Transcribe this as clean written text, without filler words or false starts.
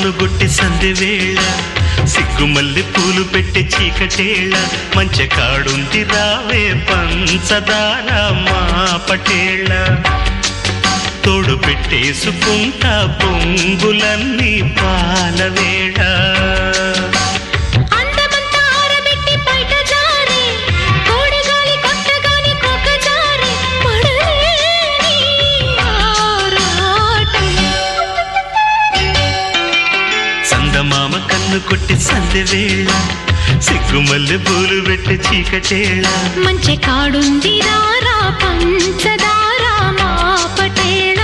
కన్నుగొట్టి సంధి వేళ సిగ్గుమల్లి పూలు పెట్టి చీకటేళ మంచి కాడుంది రావే పంచదార మా పటేళ తోడు పెట్టేసుకుంటా పొంగులన్నీ పాలవేళ మామ కన్ను కొట్టి సంధి వేళ సిగ్గుమల్లి పూలు పెట్టి చీకటేళ మంచి కాడుంది రారా పంచదార మా పటేళ